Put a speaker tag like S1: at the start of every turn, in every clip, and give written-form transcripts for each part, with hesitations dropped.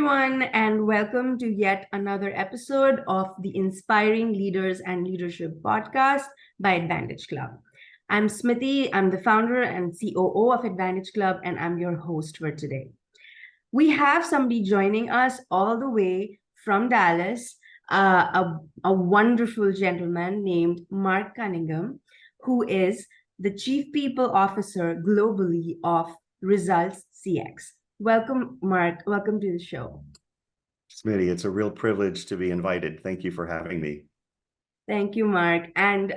S1: everyone, and welcome to yet another episode of the Inspiring Leaders and Leadership podcast by Advantage Club. I'm Smriti, I'm the founder and COO of Advantage Club, and I'm your host for today. We have somebody joining us all the way from Dallas, a wonderful gentleman named Mark Cunningham, who is the Chief People Officer globally of ResultsCX. Welcome, Mark. Welcome to the show.
S2: Smitty, it's a real privilege to be invited. Thank you for having me.
S1: Thank you, Mark. And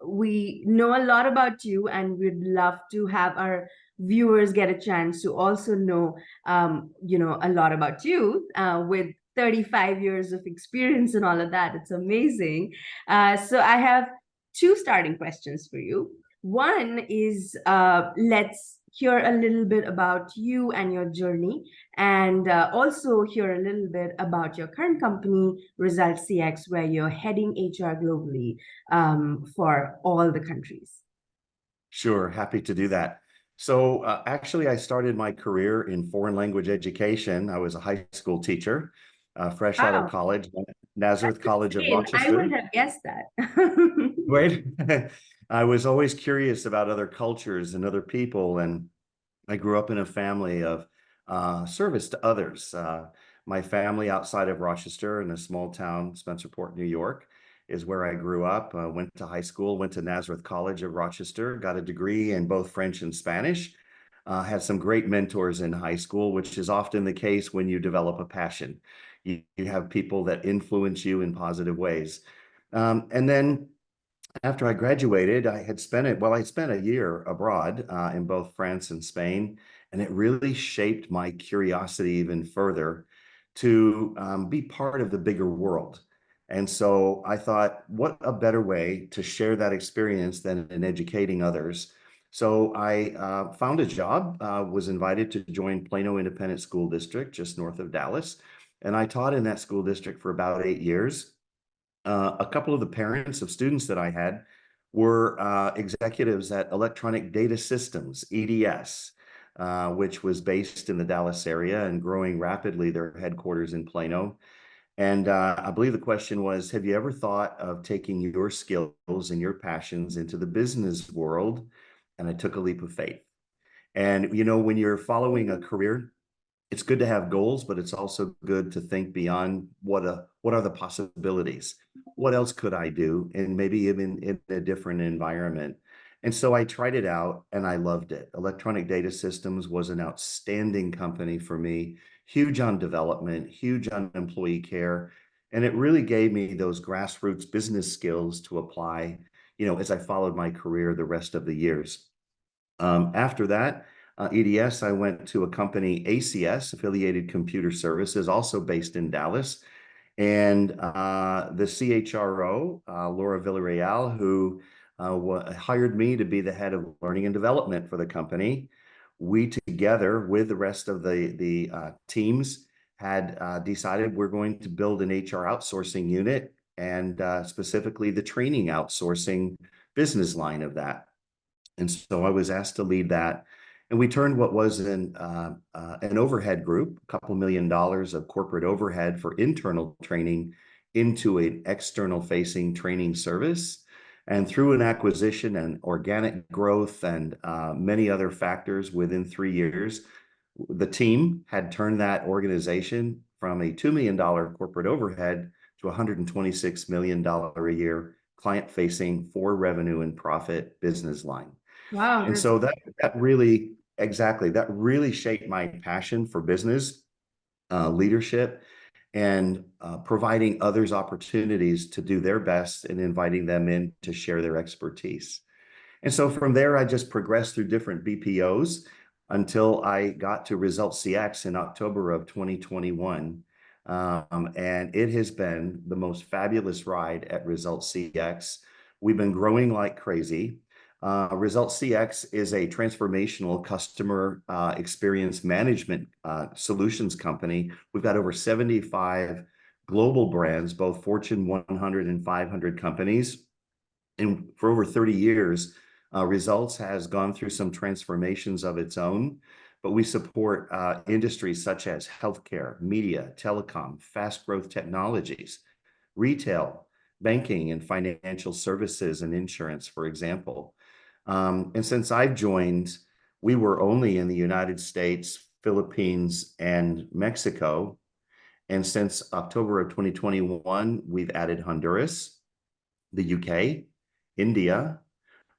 S1: we know a lot about you, and we'd love to have our viewers get a chance to also know, a lot about you with 35 years of experience and all of that. It's amazing. So I have two starting questions for you. One is let's hear a little bit about you and your journey, and also hear a little bit about your current company, ResultsCX, where you're heading HR globally for all the countries.
S2: Sure, happy to do that. So actually, I started my career in foreign language education. I was a high school teacher, fresh out of college, Nazareth College of Rochester.
S1: I wouldn't have guessed that.
S2: Right. I was always curious about other cultures and other people, and I grew up in a family of service to others. My family outside of Rochester in a small town, Spencerport, New York, is where I grew up. Went to high school, went to Nazareth College of Rochester, got a degree in both French and Spanish. Had some great mentors in high school, which is often the case when you develop a passion. You have people that influence you in positive ways. And then after I graduated, I spent a year abroad in both France and Spain, and it really shaped my curiosity even further to be part of the bigger world. And so I thought, what a better way to share that experience than in educating others. So I found a job, was invited to join Plano Independent School District, just north of Dallas. And I taught in that school district for about 8 years. A couple of the parents of students that I had were executives at Electronic Data Systems, EDS, which was based in the Dallas area and growing rapidly, their headquarters in Plano. And I believe the question was, have you ever thought of taking your skills and your passions into the business world? And I took a leap of faith. And, when you're following a career, it's good to have goals, but it's also good to think beyond what are the possibilities? What else could I do? And maybe even in a different environment. And so I tried it out and I loved it. Electronic Data Systems was an outstanding company for me, huge on development, huge on employee care. And it really gave me those grassroots business skills to apply, as I followed my career the rest of the years. After that, EDS, I went to a company, ACS, Affiliated Computer Services, also based in Dallas. And the CHRO, Laura Villarreal, who hired me to be the head of learning and development for the company. We together with the rest of the teams had decided we're going to build an HR outsourcing unit, and specifically the training outsourcing business line of that. And so I was asked to lead that. And we turned what was an overhead group, a couple $1 million of corporate overhead for internal training, into an external facing training service. And through an acquisition and organic growth and many other factors within 3 years, the team had turned that organization from a $2 million corporate overhead to $126 million a year client facing for revenue and profit business line.
S1: Wow.
S2: And so that really shaped my passion for business, leadership, and providing others opportunities to do their best and inviting them in to share their expertise. And so from there, I just progressed through different BPOs until I got to ResultsCX in October of 2021. And it has been the most fabulous ride at ResultsCX. We've been growing like crazy. ResultsCX is a transformational customer experience management solutions company. We've got over 75 global brands, both Fortune 100 and 500 companies. And for over 30 years, Results has gone through some transformations of its own. but we support industries such as healthcare, media, telecom, fast growth technologies, retail, banking, and financial services and insurance, for example. And since I've joined, we were only in the United States, Philippines, and Mexico. And since October of 2021, we've added Honduras, the UK, India.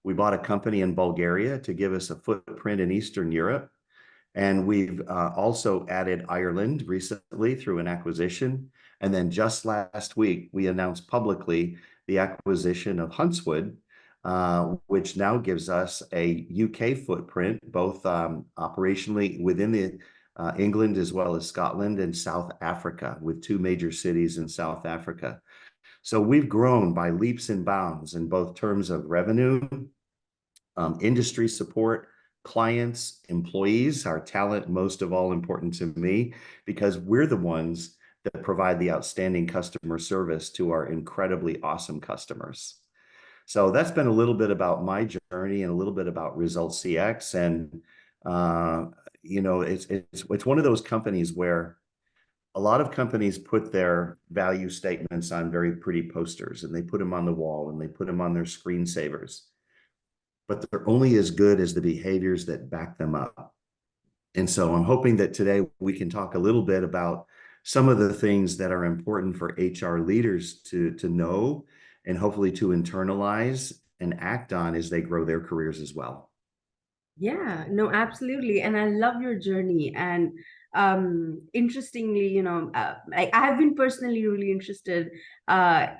S2: We bought a company in Bulgaria to give us a footprint in Eastern Europe. And we've also added Ireland recently through an acquisition. And then just last week, we announced publicly the acquisition of Huntswood, which now gives us a UK footprint, both operationally within the England as well as Scotland and South Africa, with two major cities in South Africa. So we've grown by leaps and bounds in both terms of revenue, industry support, clients, employees, our talent, most of all important to me, because we're the ones that provide the outstanding customer service to our incredibly awesome customers. So that's been a little bit about my journey and a little bit about ResultsCX. And, it's one of those companies where a lot of companies put their value statements on very pretty posters, and they put them on the wall, and they put them on their screensavers, but they're only as good as the behaviors that back them up. And so I'm hoping that today we can talk a little bit about some of the things that are important for HR leaders to know and hopefully to internalize and act on as they grow their careers as well.
S1: Yeah, no, absolutely. And I love your journey. And interestingly, like I've been personally really interested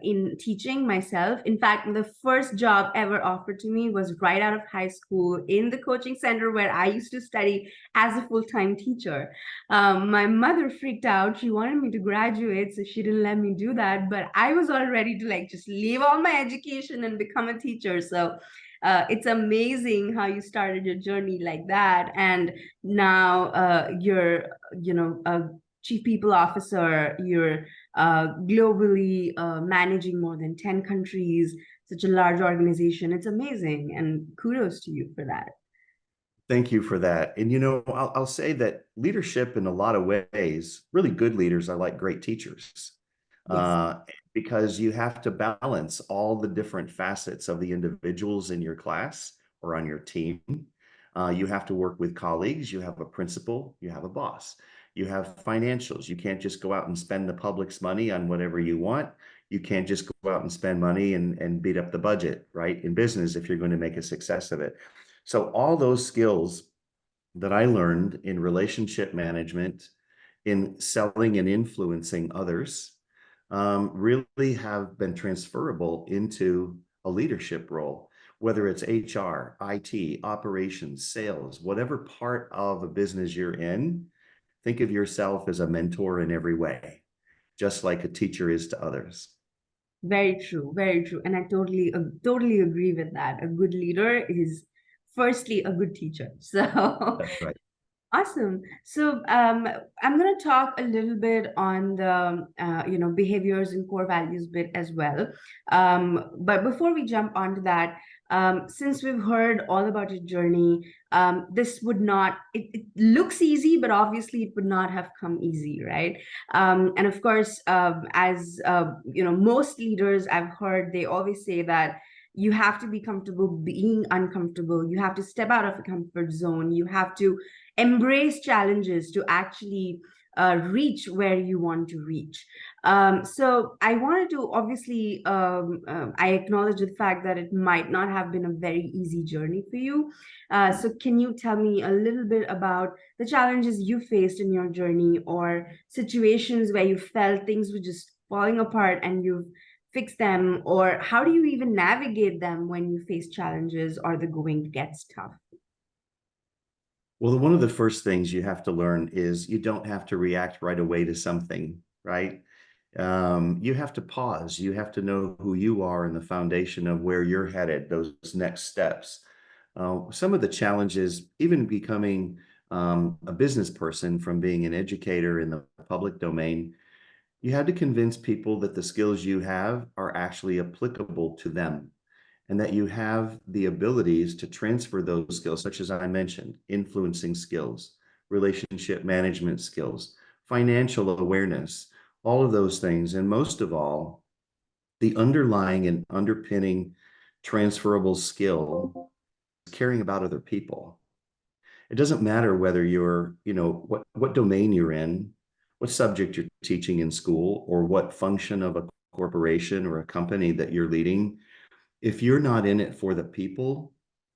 S1: in teaching myself. In fact, the first job ever offered to me was right out of high school in the coaching center where I used to study as a full-time teacher. My mother freaked out. She wanted me to graduate, so she didn't let me do that. But I was all ready to like just leave all my education and become a teacher. So it's amazing how you started your journey like that, and now you're, a chief people officer. You're globally managing more than 10 countries, such a large organization. It's amazing, and kudos to you for that.
S2: Thank you for that. And I'll say that leadership in a lot of ways, really good leaders are like great teachers,
S1: Yes.
S2: uh, because you have to balance all the different facets of the individuals in your class or on your team. You have to work with colleagues. You have a principal, you have a boss, you have financials. You can't just go out and spend the public's money on whatever you want. You can't just go out and spend money and beat up the budget, right? In business, if you're going to make a success of it. So all those skills that I learned in relationship management, in selling and influencing others, really have been transferable into a leadership role, whether it's HR, IT, operations, sales, whatever part of a business you're in. Think of yourself as a mentor in every way, just like a teacher is to others.
S1: Very true, very true. And I totally agree with that. A good leader is firstly a good teacher. So
S2: That's right.
S1: awesome. So I'm going to talk a little bit on the behaviors and core values bit as well. But before we jump onto that, since we've heard all about your journey, this would not, it looks easy, but obviously it would not have come easy, right? And of course, as most leaders I've heard, they always say that you have to be comfortable being uncomfortable. You have to step out of the comfort zone. You have to embrace challenges to actually reach where you want to reach. So I wanted to obviously, I acknowledge the fact that it might not have been a very easy journey for you. So can you tell me a little bit about the challenges you faced in your journey, or situations where you felt things were just falling apart and you've fixed them, or how do you even navigate them when you face challenges or the going gets tough?
S2: Well, one of the first things you have to learn is you don't have to react right away to something, right? You have to pause. You have to know who you are and the foundation of where you're headed, those next steps. Some of the challenges, even becoming a business person from being an educator in the public domain, you had to convince people that the skills you have are actually applicable to them, and that you have the abilities to transfer those skills, such as I mentioned, influencing skills, relationship management skills, financial awareness, all of those things. And most of all, the underlying and underpinning transferable skill is caring about other people. It doesn't matter whether you're, what domain you're in, what subject you're teaching in school, or what function of a corporation or a company that you're leading. If you're not in it for the people,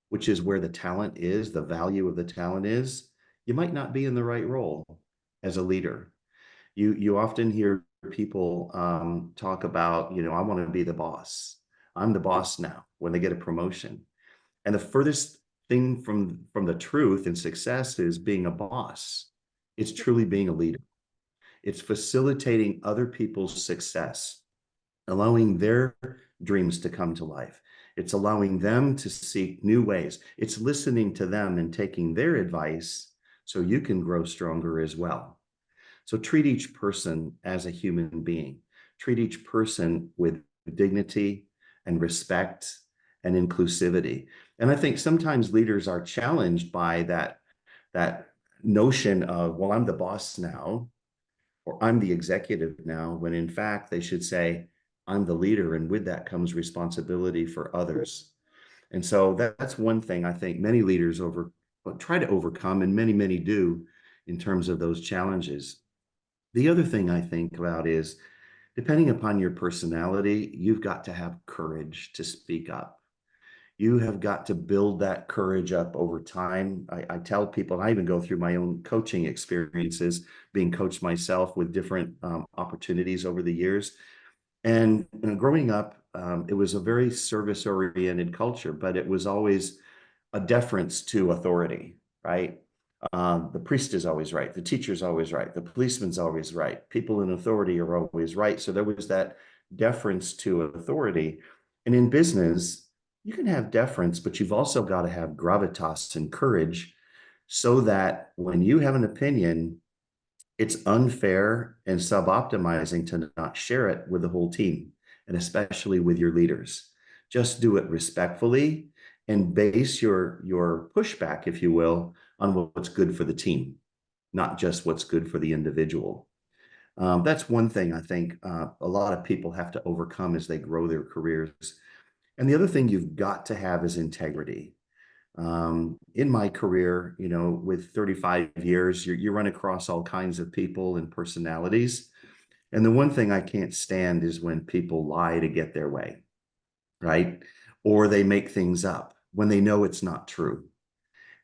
S2: which is where the talent is, the value of the talent is, you might not be in the right role as a leader. You often hear people talk about, I want to be the boss. I'm the boss now when they get a promotion. And the furthest thing from the truth and success is being a boss. It's truly being a leader. It's facilitating other people's success, allowing their dreams to come to life. It's allowing them to seek new ways. It's listening to them and taking their advice so you can grow stronger as well. So treat each person as a human being. Treat each person with dignity and respect and inclusivity. And I think sometimes leaders are challenged by that notion of, well, I'm the boss now, or I'm the executive now, when in fact they should say, I'm the leader, and with that comes responsibility for others. And so that's one thing I think many leaders try to overcome, and many do, in terms of those challenges. The other thing I think about is, depending upon your personality, you've got to have courage to speak up. You have got to build that courage up over time. I tell people, and I even go through my own coaching experiences, being coached myself with different opportunities over the years. And growing up, it was a very service-oriented culture, but it was always a deference to authority, right? The priest is always right. The teacher's always right. The policeman's always right. People in authority are always right. So there was that deference to authority. And in business, you can have deference, but you've also got to have gravitas and courage so that when you have an opinion, it's unfair and sub-optimizing to not share it with the whole team, and especially with your leaders. Just do it respectfully and base your pushback, if you will, on what's good for the team, not just what's good for the individual. That's one thing I think a lot of people have to overcome as they grow their careers. And the other thing you've got to have is integrity. In my career, with 35 years, you run across all kinds of people and personalities. And the one thing I can't stand is when people lie to get their way, right? Or they make things up when they know it's not true.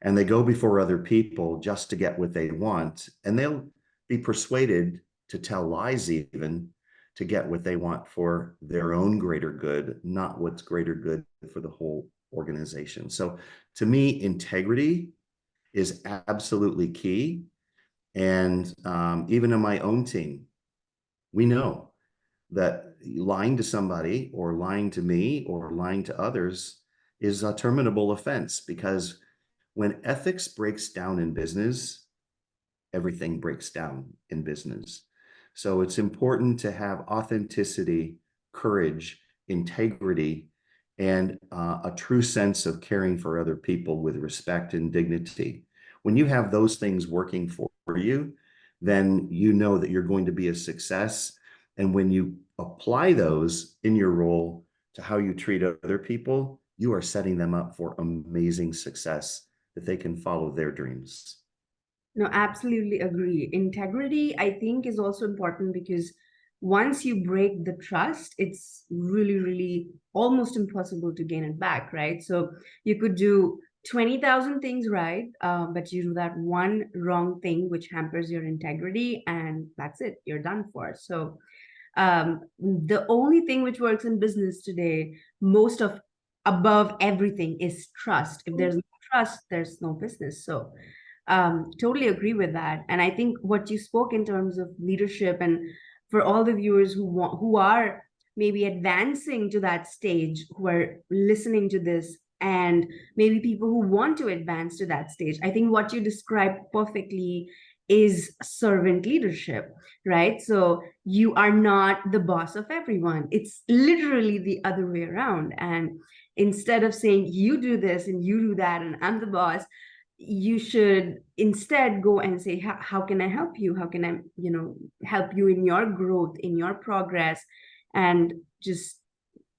S2: And they go before other people just to get what they want. And they'll be persuaded to tell lies even to get what they want for their own greater good, not what's greater good for the whole organization. So to me, integrity is absolutely key. And even in my own team, we know that lying to somebody or lying to me or lying to others is a terminable offense, because when ethics breaks down in business, everything breaks down in business. So it's important to have authenticity, courage, integrity, and a true sense of caring for other people with respect and dignity. When you have those things working for you, then you know that you're going to be a success. And when you apply those in your role to how you treat other people, you are setting them up for amazing success that they can follow their dreams.
S1: No, absolutely agree. Integrity, I think, is also important because once you break the trust, it's really, really almost impossible to gain it back, right? So you could do 20,000 things right, but you do that one wrong thing which hampers your integrity, and that's it, you're done for. So the only thing which works in business today, most of above everything, is trust. If there's no trust, there's no business. So totally agree with that. And I think what you spoke in terms of leadership, and for all the viewers who are maybe advancing to that stage, who are listening to this, and maybe people who want to advance to that stage, I think what you described perfectly is servant leadership, right? So you are not the boss of everyone. It's literally the other way around. And instead of saying you do this and you do that and I'm the boss, you should instead go and say, how can I help you? How can I, help you in your growth, in your progress? And just,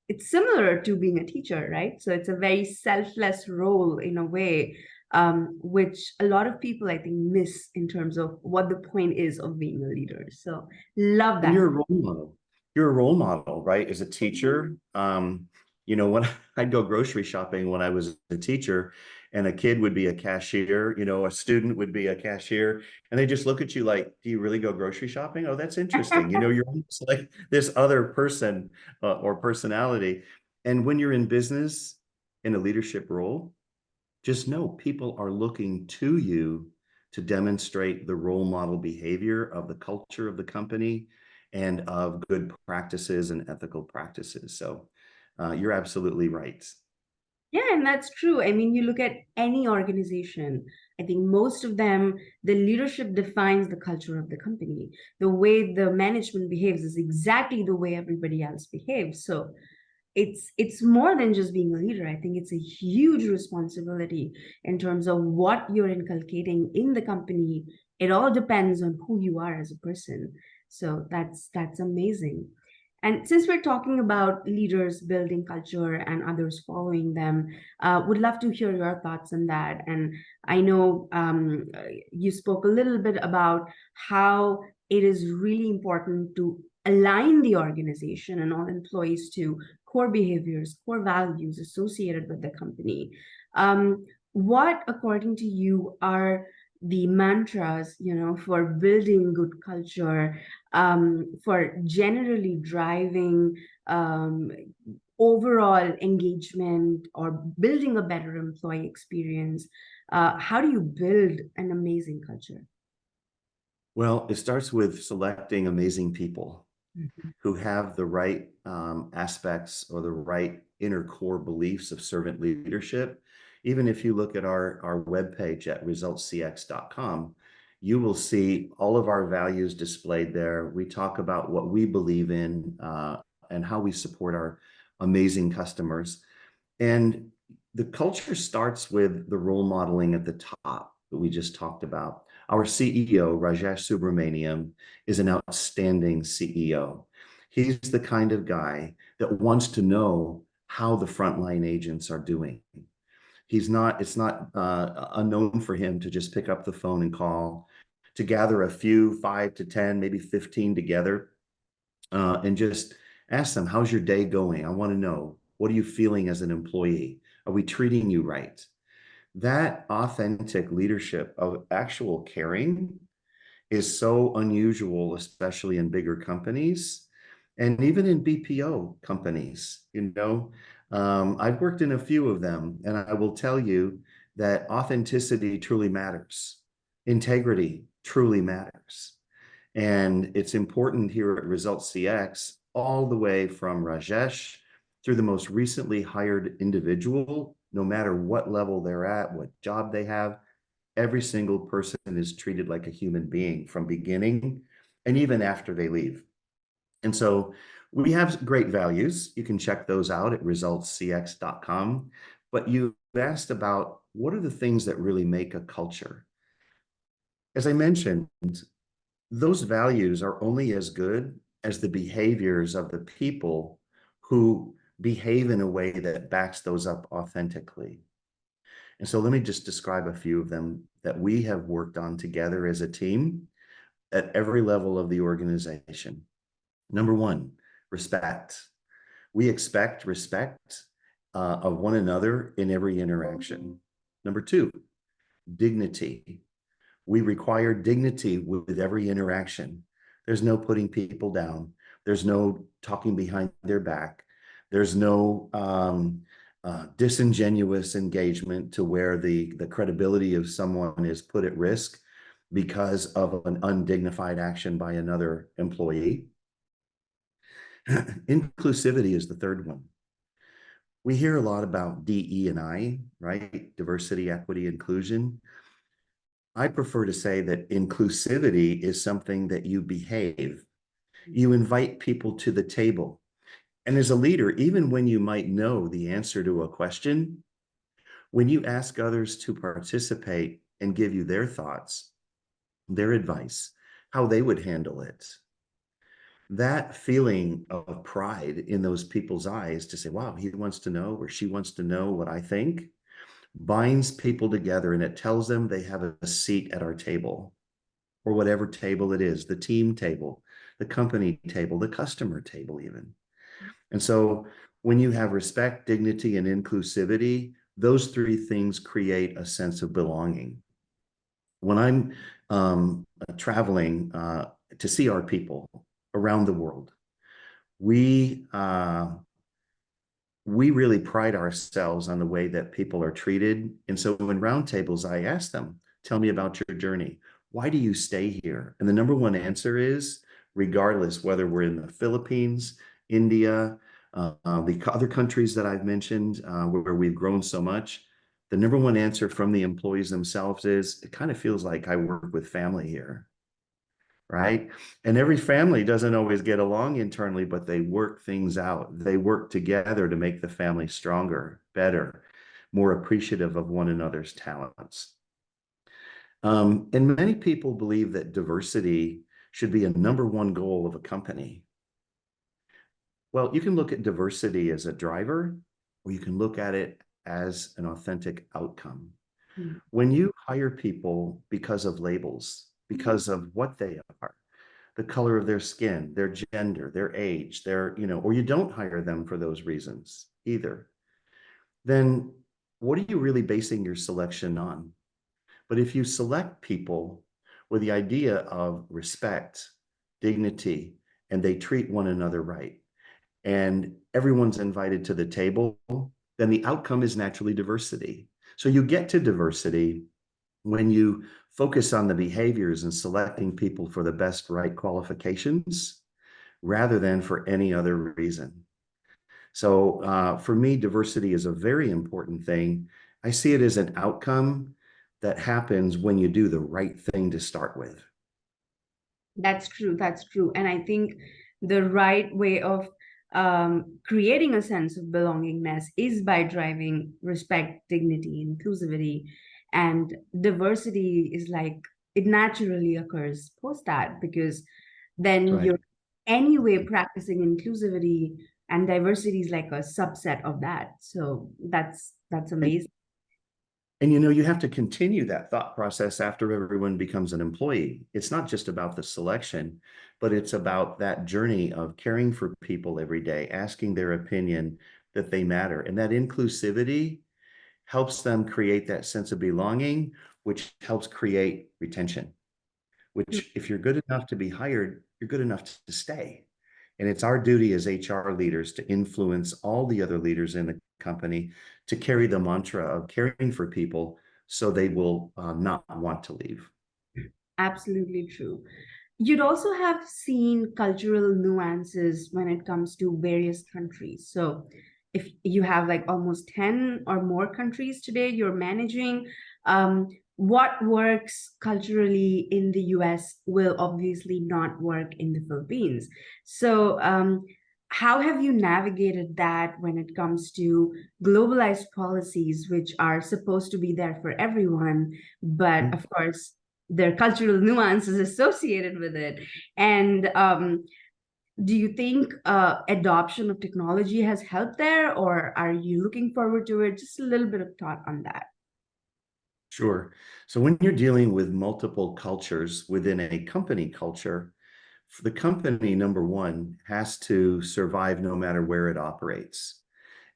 S1: it's similar to being a teacher, right? So it's a very selfless role in a way, which a lot of people, I think, miss in terms of what the point is of being a leader. So love
S2: And
S1: that.
S2: you're a role model. You're a role model, right? As a teacher, when I'd go grocery shopping when I was a teacher, and a kid would be a cashier, a student would be a cashier, and they just look at you like, "Do you really go grocery shopping? Oh, that's interesting." You're almost like this other person or personality. And when you're in business in a leadership role, just know people are looking to you to demonstrate the role model behavior of the culture of the company and of good practices and ethical practices. So you're absolutely right.
S1: Yeah, and that's true. I mean, you look at any organization, I think most of them, the leadership defines the culture of the company. The way the management behaves is exactly the way everybody else behaves. So it's more than just being a leader. I think it's a huge responsibility in terms of what you're inculcating in the company. It all depends on who you are as a person. So that's amazing. And since we're talking about leaders building culture and others following them, would love to hear your thoughts on that. And I know you spoke a little bit about how it is really important to align the organization and all employees to core behaviors, core values associated with the company. What, according to you, are the mantras, for building good culture, for generally driving overall engagement or building a better employee experience? How do you build an amazing culture?
S2: Well, it starts with selecting amazing people
S1: Mhm.
S2: who have the right aspects or the right inner core beliefs of servant leadership. Even if you look at our webpage at ResultsCX.com, you will see all of our values displayed there. We talk about what we believe in and how we support our amazing customers. And the culture starts with the role modeling at the top that we just talked about. Our CEO, Rajesh Subramaniam, is an outstanding CEO. He's the kind of guy that wants to know how the frontline agents are doing. It's not unknown for him to just pick up the phone and call, to gather a few, 5 to 10, maybe 15 together, and just ask them, how's your day going? I want to know, what are you feeling as an employee? Are we treating you right? That authentic leadership of actual caring is so unusual, especially in bigger companies and even in BPO companies. I've worked in a few of them, and I will tell you that authenticity truly matters. Integrity truly matters. And it's important here at Results CX, all the way from Rajesh through the most recently hired individual, no matter what level they're at, what job they have, every single person is treated like a human being from beginning and even after they leave. And so we have great values. You can check those out at ResultsCX.com. But you asked about what are the things that really make a culture? As I mentioned, those values are only as good as the behaviors of the people who behave in a way that backs those up authentically. And so let me just describe a few of them that we have worked on together as a team at every level of the organization. Number one, respect. We expect respect of one another in every interaction. Number two, dignity. We require dignity with every interaction. There's no putting people down. There's no talking behind their back. There's no disingenuous engagement to where the credibility of someone is put at risk because of an undignified action by another employee. Inclusivity is the third one. We hear a lot about DE&I, right? Diversity, equity, inclusion. I prefer to say that inclusivity is something that you behave. You invite people to the table. And as a leader, even when you might know the answer to a question, When you ask others to participate and give you their thoughts, their advice, how they would handle it, that feeling of pride in those people's eyes to say, wow, he wants to know or she wants to know what I think, binds people together, and it tells them they have a seat at our table, or whatever table it is, the team table, the company table, the customer table even. And so when you have respect, dignity, and inclusivity, those three things create a sense of belonging. When I'm traveling to see our people around the world, we we really pride ourselves on the way that people are treated. And so in roundtables, I ask them, tell me about your journey. Why do you stay here? And the number one answer is, regardless whether we're in the Philippines, India, the other countries that I've mentioned where we've grown so much, the number one answer from the employees themselves is, it kind of feels like I work with family here. Right? And every family doesn't always get along internally, but they work things out. They work together to make the family stronger, better, more appreciative of one another's talents. And many people believe that diversity should be a number one goal of a company. Well, you can look at diversity as a driver, or you can look at it as an authentic outcome.
S1: Mm.
S2: When you hire people because of labels, because of what they are, the color of their skin, their gender, their age, or you don't hire them for those reasons either, then what are you really basing your selection on? But if you select people with the idea of respect, dignity, and they treat one another right, and everyone's invited to the table, then the outcome is naturally diversity. So you get to diversity when you focus on the behaviors and selecting people for the best right qualifications rather than for any other reason. So for me, diversity is a very important thing. I see it as an outcome that happens when you do the right thing to start with.
S1: That's true. That's true. And I think the right way of creating a sense of belongingness is by driving respect, dignity, inclusivity, and diversity is like it naturally occurs post that because
S2: That's
S1: then
S2: right.
S1: you're anyway practicing inclusivity and diversity is like a subset of that. So that's
S2: And
S1: amazing.
S2: And you have to continue that thought process after everyone becomes an employee. It's not just about the selection, but it's about that journey of caring for people every day, asking their opinion that they matter. And that inclusivity helps them create that sense of belonging, which helps create retention, which if you're good enough to be hired, you're good enough to stay. And it's our duty as HR leaders to influence all the other leaders in the company to carry the mantra of caring for people so they will not want to leave.
S1: Absolutely true. You'd also have seen cultural nuances when it comes to various countries. So, if you have like almost 10 or more countries today you're managing, what works culturally in the US will obviously not work in the Philippines. So, how have you navigated that when it comes to globalized policies, which are supposed to be there for everyone, but of course, there are cultural nuances associated with it. And do you think adoption of technology has helped there, or are you looking forward to it? Just a little bit of thought on that.
S2: Sure. So when you're dealing with multiple cultures within a company culture, the company, number one, has to survive no matter where it operates.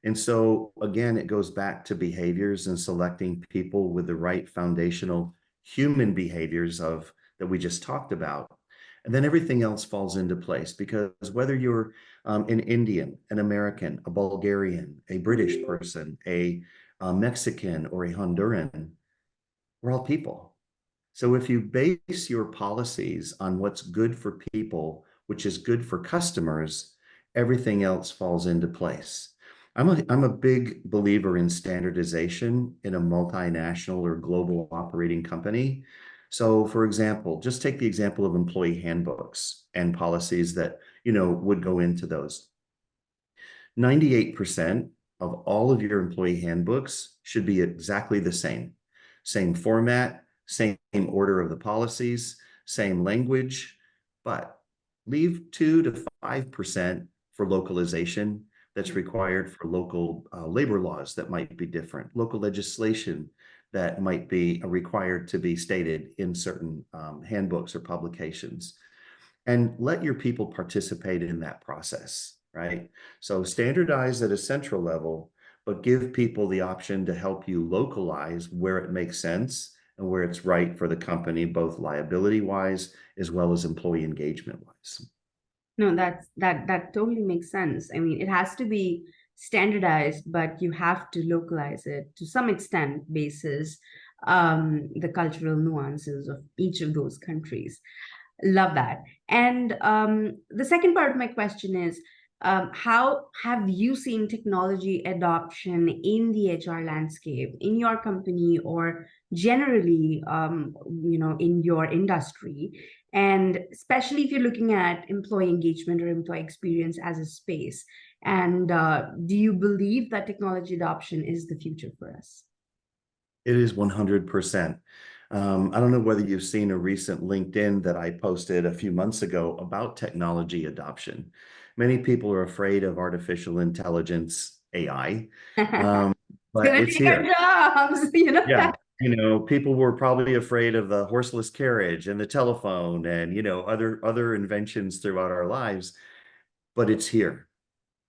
S2: And so again, it goes back to behaviors and selecting people with the right foundational human behaviors of that we just talked about. And then everything else falls into place because whether you're an Indian, an American, a Bulgarian, a British person, a Mexican, or a Honduran, we're all people. So if you base your policies on what's good for people, which is good for customers, everything else falls into place. I'm a big believer in standardization in a multinational or global operating company. So for example, just take the example of employee handbooks and policies that, would go into those. 98% of all of your employee handbooks should be exactly the same. Same format, same order of the policies, same language, but leave 2 to 5% for localization that's required for local labor laws that might be different, local legislation that might be required to be stated in certain handbooks or publications, and let your people participate in that process, right? So standardize at a central level, but give people the option to help you localize where it makes sense and where it's right for the company, both liability wise as well as employee engagement wise.
S1: No, that totally makes sense. I mean, it has to be standardized, but you have to localize it to some extent basis the cultural nuances of each of those countries. Love that. And the second part of my question is, how have you seen technology adoption in the HR landscape, in your company, or generally, in your industry? And especially if you're looking at employee engagement or employee experience as a space. And do you believe that technology adoption is the future for us?
S2: It is 100%. I don't know whether you've seen a recent LinkedIn that I posted a few months ago about technology adoption. Many people are afraid of artificial intelligence, AI, um,
S1: It's
S2: but
S1: gonna
S2: it's
S1: take our
S2: here.
S1: jobs,
S2: Yeah. People were probably afraid of the horseless carriage and the telephone and, other inventions throughout our lives, but it's here.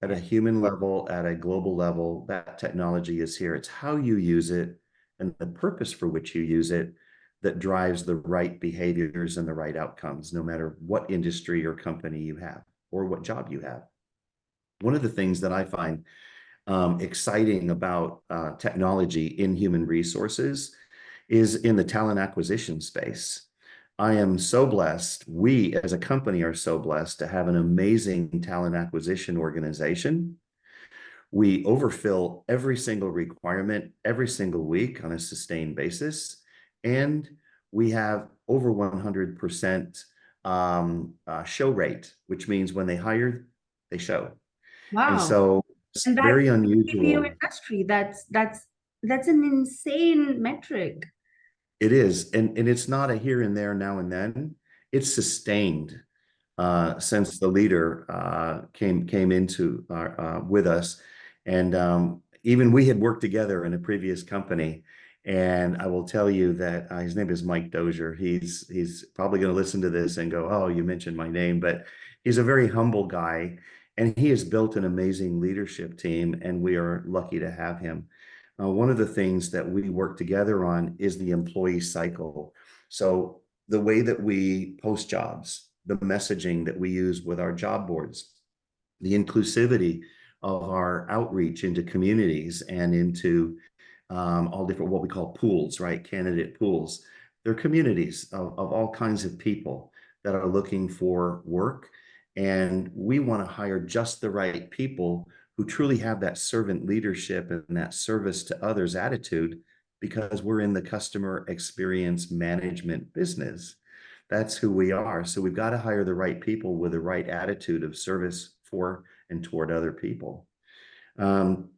S2: At a human level, at a global level, that technology is here. It's how you use it and the purpose for which you use it that drives the right behaviors and the right outcomes, no matter what industry or company you have or what job you have. One of the things that I find exciting about technology in human resources is in the talent acquisition space. I am so blessed. We as a company are so blessed to have an amazing talent acquisition organization. We overfill every single requirement every single week on a sustained basis. And we have over 100% show rate, which means when they hire, they show. And
S1: Wow.
S2: so it's
S1: And that's
S2: very
S1: CPO
S2: unusual.
S1: industry. That's an insane metric.
S2: It is. And it's not a here and there, now and then. It's sustained since the leader came into with us, and even we had worked together in a previous company. And I will tell you that his name is Mike Dozier. He's probably going to listen to this and go, "Oh, you mentioned my name," but he's a very humble guy, and he has built an amazing leadership team, and we are lucky to have him. One of the things that we work together on is the employee cycle. So the way that we post jobs, the messaging that we use with our job boards, the inclusivity of our outreach into communities and into all different what we call pools, right? Candidate pools. They're communities of all kinds of people that are looking for work. And we want to hire just the right people who truly have that servant leadership and that service to others attitude, because we're in the customer experience management business. That's who we are. So we've got to hire the right people with the right attitude of service for and toward other people. Um,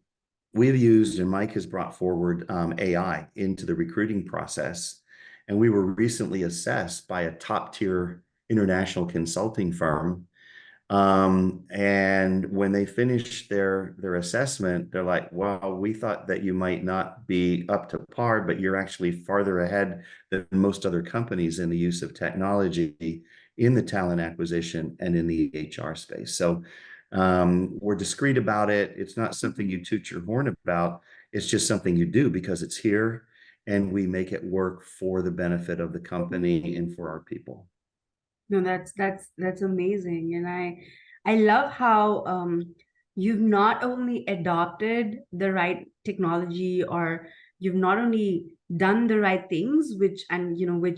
S2: we've used, and Mike has brought forward AI into the recruiting process. And we were recently assessed by a top tier international consulting firm, and when they finished their assessment, they're like, "Wow, we thought that you might not be up to par, but you're actually farther ahead than most other companies in the use of technology in the talent acquisition and in the HR space." So we're discreet about it. It's not something you toot your horn about. It's just something you do because it's here, and we make it work for the benefit of the company and for our people.
S1: No, that's amazing. And I love how you've not only adopted the right technology, or you've not only done the right things, which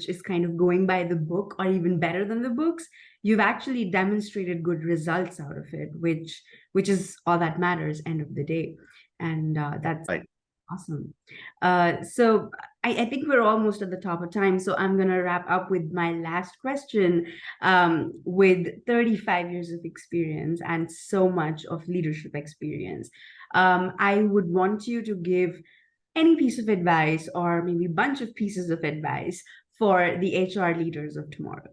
S1: is kind of going by the book or even better than the books, you've actually demonstrated good results out of it, which is all that matters end of the day. And that's
S2: Right.
S1: Awesome. So I think we're almost at the top of time. So I'm going to wrap up with my last question. With 35 years of experience and so much of leadership experience, I would want you to give any piece of advice or maybe a bunch of pieces of advice for the HR leaders of tomorrow.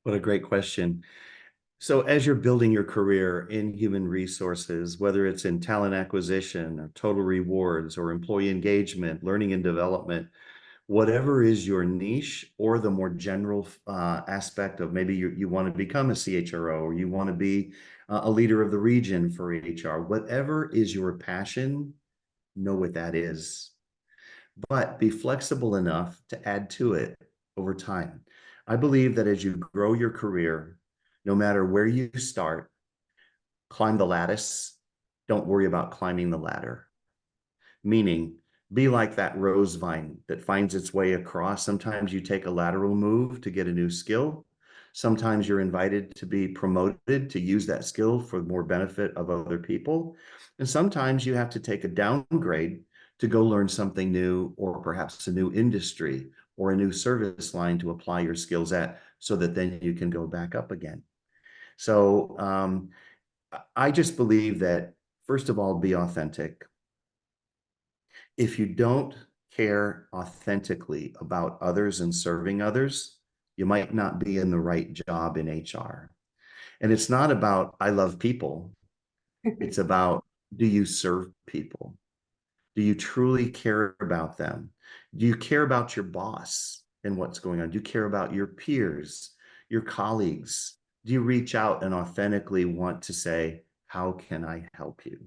S2: What a great question. So as you're building your career in human resources, whether it's in talent acquisition or total rewards or employee engagement, learning and development, whatever is your niche or the more general aspect of maybe you want to become a CHRO or you want to be a leader of the region for HR, whatever is your passion, know what that is, but be flexible enough to add to it over time. I believe that as you grow your career, no matter where you start, climb the lattice. Don't worry about climbing the ladder. Meaning, be like that rose vine that finds its way across. Sometimes you take a lateral move to get a new skill. Sometimes you're invited to be promoted to use that skill for more benefit of other people. And sometimes you have to take a downgrade to go learn something new, or perhaps a new industry or a new service line to apply your skills at, so that then you can go back up again. So I just believe that, first of all, be authentic. If you don't care authentically about others and serving others, you might not be in the right job in HR. And it's not about, I love people. It's about, do you serve people? Do you truly care about them? Do you care about your boss and what's going on? Do you care about your peers, your colleagues? Do you reach out and authentically want to say, how can I help you?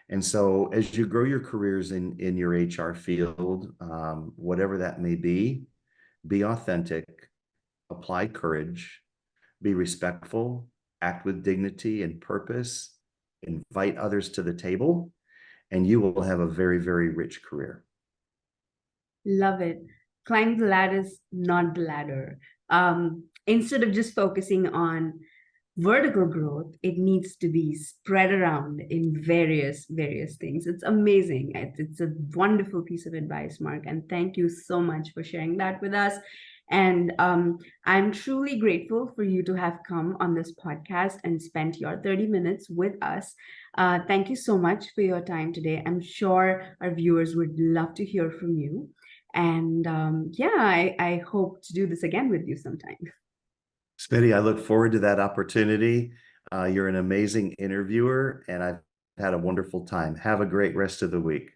S2: And so as you grow your careers in your HR field, whatever that may be authentic, apply courage, be respectful, act with dignity and purpose, invite others to the table, and you will have a very, very rich career.
S1: Love it. Climb the ladders, not the ladder. Instead of just focusing on vertical growth, it needs to be spread around in various things. It's amazing. It's a wonderful piece of advice, Mark, and thank you so much for sharing that with us. And I'm truly grateful for you to have come on this podcast and spent your 30 minutes with us. Thank you so much for your time today. I'm sure our viewers would love to hear from you. And yeah, I hope to do this again with you sometime.
S2: Smitty, I look forward to that opportunity. You're an amazing interviewer, and I've had a wonderful time. Have a great rest of the week.